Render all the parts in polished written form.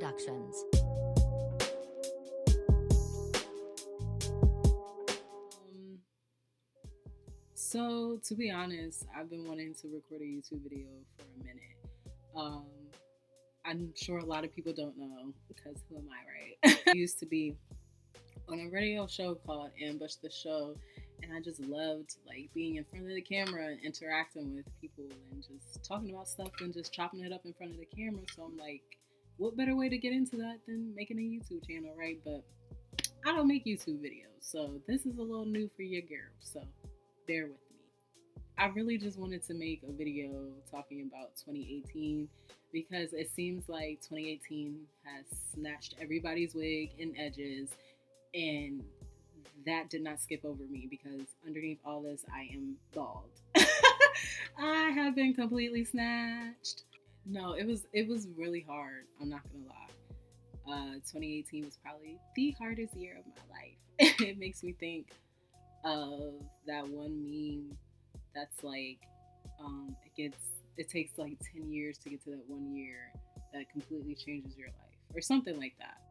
Productions. So to be honest, I've been wanting to record a YouTube video for a minute. Um, I'm sure a lot of people don't know because who am I, right? I used to be on a radio show called Ambush the Show, and I just loved like being in front of the camera and interacting with people and just talking about stuff and just chopping it up in front of the camera. So I'm like, what better way to get into that than making a YouTube channel, right? But I don't make YouTube videos, so this is a little new for your girl. So bear with me. I really just wanted to make a video talking about 2018 because it seems like 2018 has snatched everybody's wig and edges, and that did not skip over me because underneath all this, I am bald. I have been completely snatched. No, it was really hard. I'm not gonna lie. 2018 was probably the hardest year of my life. It makes me think of that one meme that's like, it takes like 10 years to get to that one year that completely changes your life, or something like that.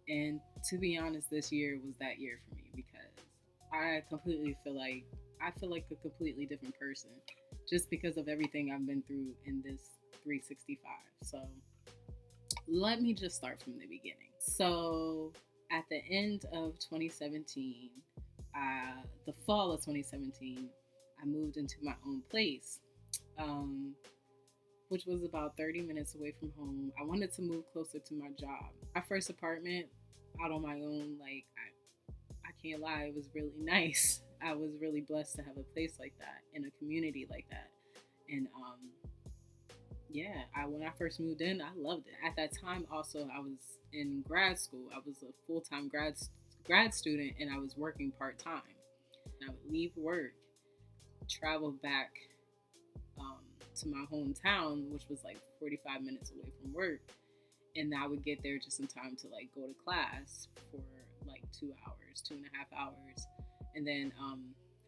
And to be honest, this year was that year for me because I feel like a completely different person just because of everything I've been through in this 365. So let me just start from the beginning. So at the end of 2017, the fall of 2017, I moved into my own place, um, which was about 30 minutes away from home. I wanted to move closer to my job. My first apartment out on my own, like, I can't lie, it was really nice. I was really blessed to have a place like that in a community like that. And yeah, when I first moved in, I loved it. At that time, also, I was in grad school. I was a full time grad student, and I was working part time. I would leave work, travel back um, to my hometown, which was like 45 minutes away from work, and I would get there just in time to like go to class for like 2 hours, 2.5 hours, and then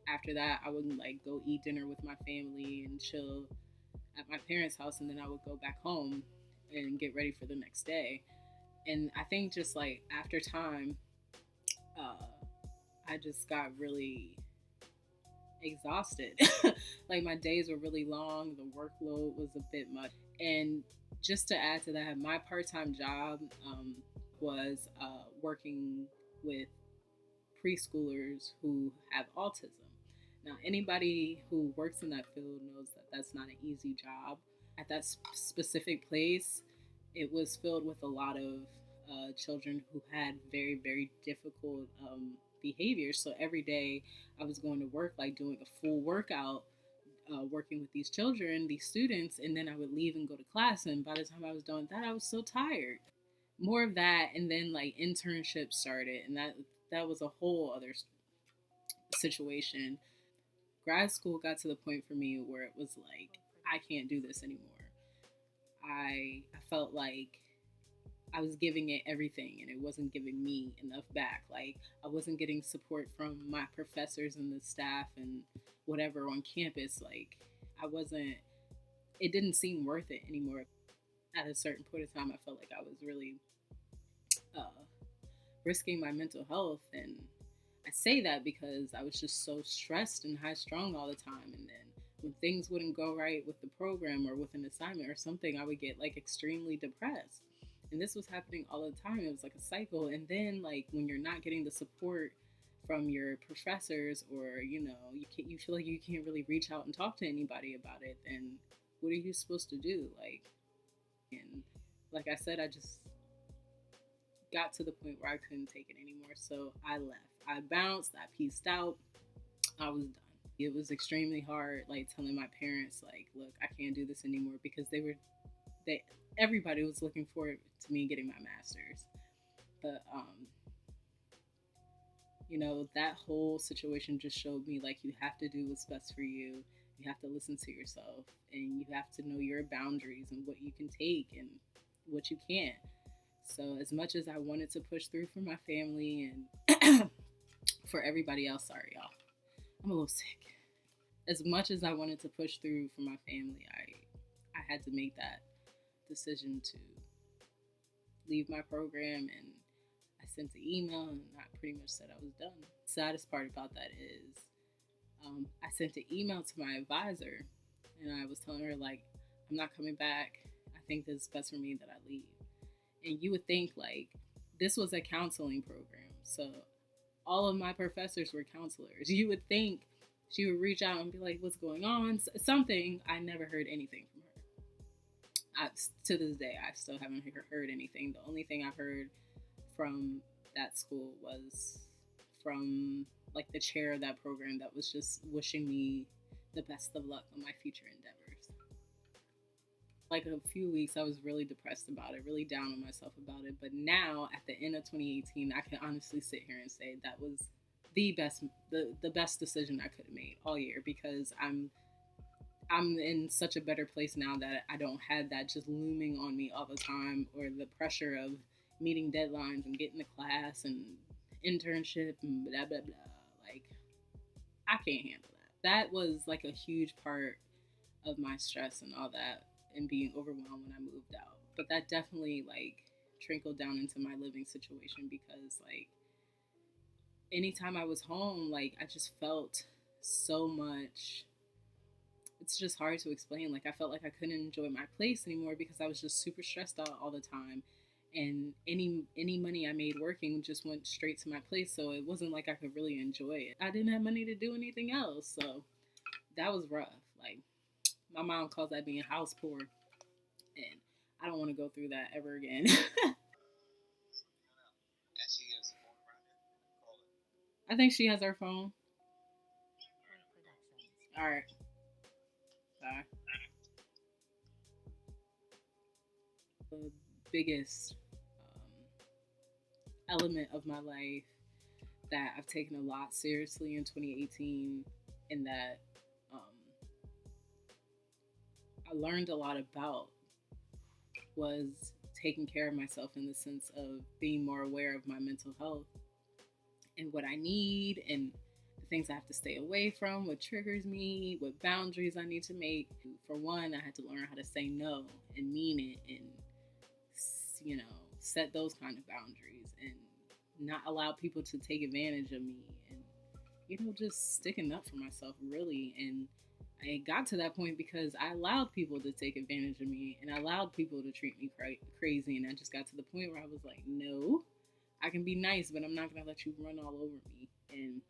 after that, I would like go eat dinner with my family and chill at my parents' house, and then I would go back home and get ready for the next day. And I think just like after time, uh, I just got really exhausted. Like my days were really long, the workload was a bit much. And just to add to that, my part time job was working with preschoolers who have autism. Now, anybody who works in that field knows that that's not an easy job. At that specific place, it was filled with a lot of children who had very, very difficult behaviors. So every day I was going to work, like doing a full workout, working with these children, these students, and then I would leave and go to class. And by the time I was done with that, I was so tired. More of that, and then like internships started, and that was a whole other situation. Grad school got to the point for me where it was like I can't do this anymore. I felt like I was giving it everything and it wasn't giving me enough back. Like I wasn't getting support from my professors and the staff and whatever on campus. Like I wasn't it didn't seem worth it anymore. At a certain point in time I felt like I was really uh, risking my mental health, and I say that because I was just so stressed and high strung all the time, and then when things wouldn't go right with the program or with an assignment or something, I would get like extremely depressed. And this was happening all the time. It was like a cycle. And then like when you're not getting the support from your professors, or you feel like you can't really reach out and talk to anybody about it, then what are you supposed to do? And like I said, I just got to the point where I couldn't take it anymore. So I left. I bounced, I pieced out, I was done. It was extremely hard, like telling my parents, like, look, I can't do this anymore because they everybody was looking forward to me getting my master's. But that whole situation just showed me like you have to do what's best for you. You have to listen to yourself, and you have to know your boundaries and what you can take and what you can't. So as much as I wanted to push through for my family and for everybody else, sorry y'all, I'm a little sick. as much as I wanted to push through for my family, I had to make that decision to leave my program, and I sent the email and I pretty much said I was done. Saddest part about that is I sent an email to my advisor and I was telling her, like, I'm not coming back. I think it's best for me that I leave. And you would think, like, this was a counseling program. So all of my professors were counselors. You would think she would reach out and be like, what's going on? Something. I never heard anything from her. To this day, I still haven't heard anything. The only thing I've heard from that school was from like the chair of that program that was just wishing me the best of luck on my future endeavors. Like a few weeks, I was really depressed about it, really down on myself about it. But now, at the end of 2018, I can honestly sit here and say that was the best decision I could have made all year, because I'm in such a better place now that I don't have that just looming on me all the time, or the pressure of meeting deadlines and getting to class and internship and blah blah blah. Like, I can't handle that. That was like a huge part of my stress and all that, and being overwhelmed when I moved out. But that definitely like trickled down into my living situation, because like anytime I was home, like I just felt so much. It's just hard to explain. Like I felt like I couldn't enjoy my place anymore because I was just super stressed out all the time, and any money I made working just went straight to my place. So it wasn't like I could really enjoy it. I didn't have money to do anything else, so that was rough. Like my mom calls that being house poor, and I don't want to go through that ever again. I think she has her phone. All right. Bye. The biggest element of my life that I've taken a lot seriously in 2018, and that um, I learned a lot about, was taking care of myself, in the sense of being more aware of my mental health and what I need, and the things I have to stay away from, what triggers me, what boundaries I need to make. For one, I had to learn how to say no and mean it, and you know, set those kind of boundaries, and not allow people to take advantage of me, and just sticking up for myself, really. And I got to that point because I allowed people to take advantage of me, and I allowed people to treat me crazy. And I just got to the point where I was like, no, I can be nice, but I'm not going to let you run all over me. And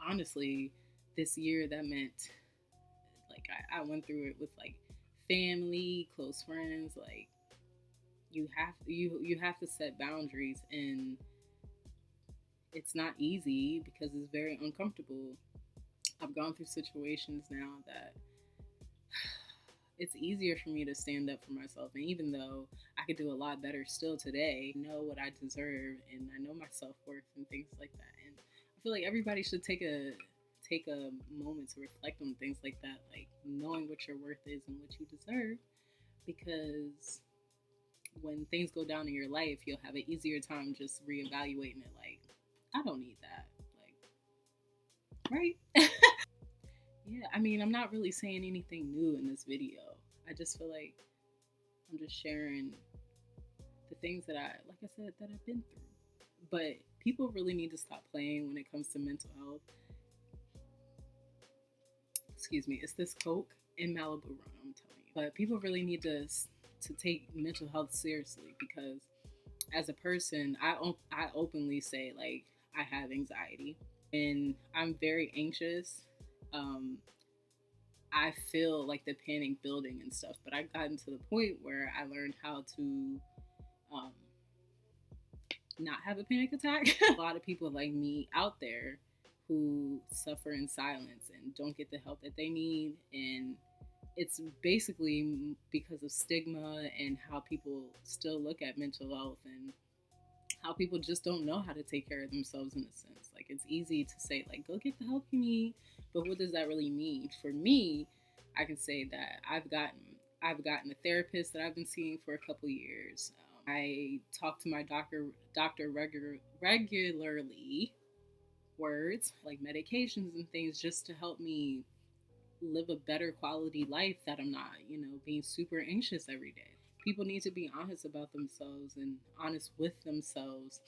honestly, this year that meant, like, I went through it with like family, close friends. Like, you have to set boundaries, and it's not easy because it's very uncomfortable. I've gone through situations now that it's easier for me to stand up for myself. And even though I could do a lot better still today, I know what I deserve, and I know my self-worth and things like that. And I feel like everybody should take a moment to reflect on things like that, like knowing what your worth is and what you deserve, because when things go down in your life, you'll have an easier time just reevaluating it. Like, I don't need that. Like, right? Yeah, I mean, I'm not really saying anything new in this video. I just feel like I'm just sharing the things that like I said, that I've been through. But people really need to stop playing when it comes to mental health. Excuse me, it's this Coke in Malibu run, I'm telling you. But people really need to take mental health seriously, because as a person, I openly say, like, I have anxiety and I'm very anxious. Um, I feel like the panic building and stuff, but I've gotten to the point where I learned how to um, not have a panic attack. A lot of people like me out there who suffer in silence and don't get the help that they need, and it's basically because of stigma and how people still look at mental health, and how people just don't know how to take care of themselves, in a sense. Like, it's easy to say, like, go get the help you need, but what does that really mean? For me, I can say that I've gotten a therapist that I've been seeing for a couple years. I talk to my doctor regularly, words like medications and things, just to help me live a better quality life, that I'm not, being super anxious every day. People need to be honest about themselves and honest with themselves,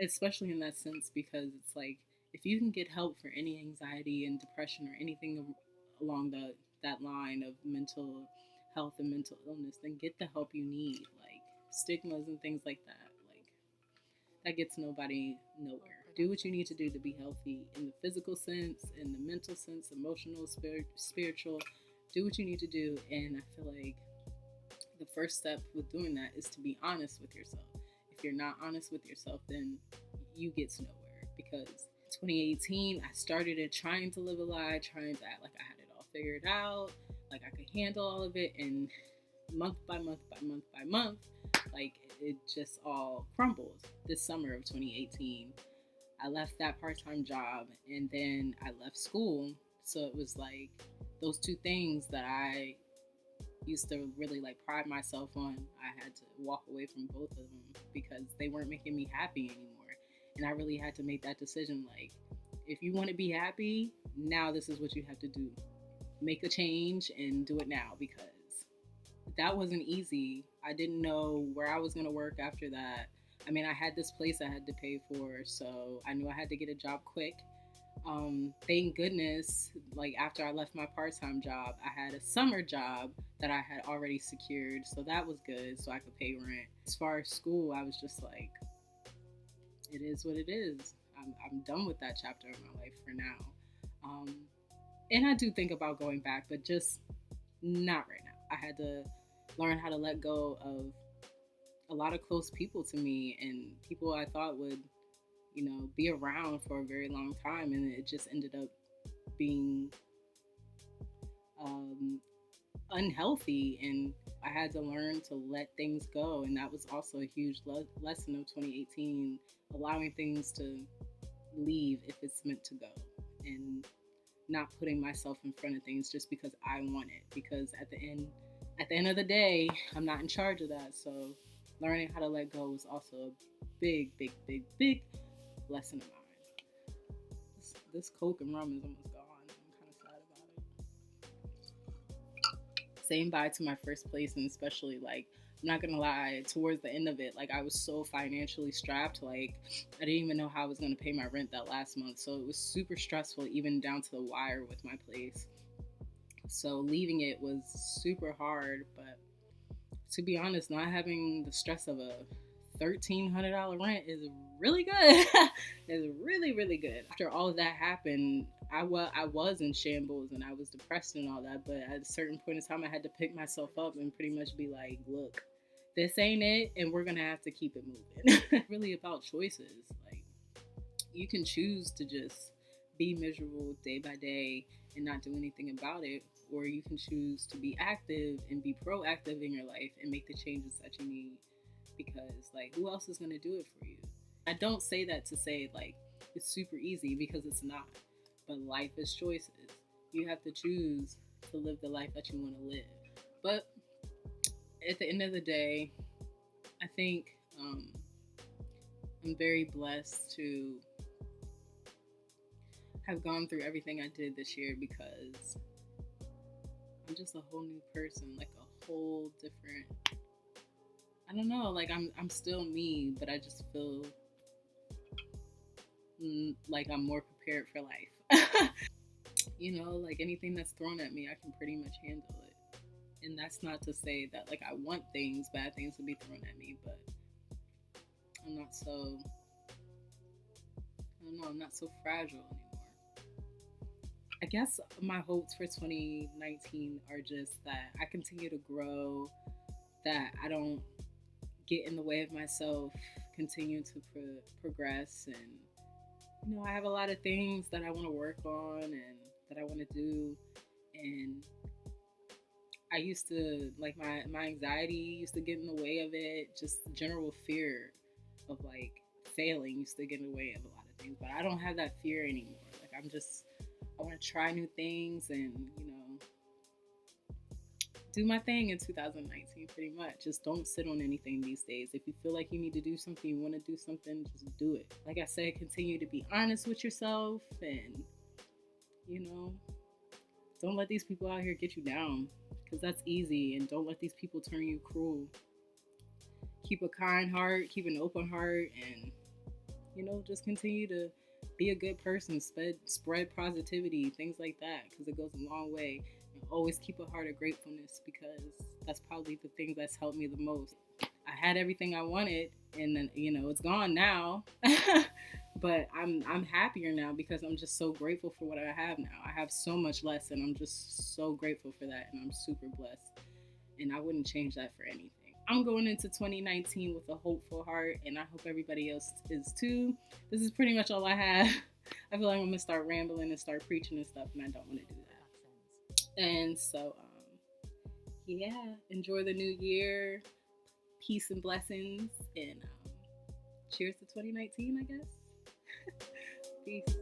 especially in that sense, because it's like, if you can get help for any anxiety and depression or anything along that line of mental health and mental illness, then get the help you need. Like stigmas and things like that, like that gets nobody nowhere. Do what you need to do to be healthy in the physical sense, in the mental sense, emotional, spiritual. Do what you need to do, and I feel like the first step with doing that is to be honest with yourself. If you're not honest with yourself, then you get nowhere. Because 2018, I started it trying to live a lie, trying to act like I had it all figured out, like I could handle all of it, and month by month by month by month, like it just all crumbled. This summer of 2018, I left that part-time job, and then I left school. So it was like those two things that I used to really like pride myself on, I had to walk away from both of them because they weren't making me happy anymore. And I really had to make that decision, like, if you want to be happy, now this is what you have to do. Make a change and do it now, because that wasn't easy. I didn't know where I was going to work after that. I mean, I had this place I had to pay for, so I knew I had to get a job quick. Thank goodness, like after I left my part-time job, I had a summer job that I had already secured, so that was good, so I could pay rent. As far as school, I was just like, it is what it is. I'm done with that chapter of my life for now. And I do think about going back, but just not right now. I had to learn how to let go of a lot of close people to me, and people I thought would be around for a very long time, and it just ended up being unhealthy, and I had to learn to let things go, and that was also a huge lesson of 2018, allowing things to leave if it's meant to go, and not putting myself in front of things just because I want it, because at the end of the day, I'm not in charge of that. So learning how to let go was also a big lesson of mine. This Coke and rum is almost gone. I'm kind of sad about it. Saying bye to my first place, and especially, like, I'm not gonna lie, towards the end of it, like, I was so financially strapped, like, I didn't even know how I was gonna pay my rent that last month. So it was super stressful, even down to the wire with my place. So leaving it was super hard, but to be honest, not having the stress of a $1,300 rent is really good. It's really, really good. After all of that happened, I was in shambles and I was depressed and all that, but at a certain point in time, I had to pick myself up and pretty much be like, look, this ain't it, and we're gonna have to keep it moving. Really about choices. Like, you can choose to just be miserable day by day and not do anything about it, or you can choose to be active and be proactive in your life and make the changes that you need, because, like, who else is going to do it for you? I don't say that to say, like, it's super easy, because it's not, but life is choices. You have to choose to live the life that you want to live. But at the end of the day, I think I'm very blessed to have gone through everything I did this year, because I'm just a whole new person, like a whole different, I don't know, like I'm still me, but I just feel like I'm more prepared for life. Like anything that's thrown at me, I can pretty much handle it. And that's not to say that, like, I want bad things to be thrown at me, but I'm not so, I don't know, I'm not so fragile anymore. I guess my hopes for 2019 are just that I continue to grow, that I don't get in the way of myself, continue to progress, and I have a lot of things that I want to work on and that I want to do, and I used to, like, my anxiety used to get in the way of it, just general fear of, like, failing used to get in the way of a lot of things, but I don't have that fear anymore. Like, I want to try new things and, do my thing in 2019, pretty much. Just don't sit on anything these days. If you feel like you need to do something, you want to do something, just do it. Like I said, continue to be honest with yourself and, don't let these people out here get you down, because that's easy. And don't let these people turn you cruel. Keep a kind heart, keep an open heart, and just continue to be a good person, spread positivity, things like that, because it goes a long way. And always keep a heart of gratefulness, because that's probably the thing that's helped me the most. I had everything I wanted, and then it's gone now. But I'm happier now because I'm just so grateful for what I have now. I have so much less, and I'm just so grateful for that, and I'm super blessed. And I wouldn't change that for anything. I'm going into 2019 with a hopeful heart, and I hope everybody else is too. This is pretty much all I have. I feel like I'm gonna start rambling and start preaching and stuff, and I don't want to do that. And so, yeah, enjoy the new year. Peace and blessings, and cheers to 2019, I guess. Peace.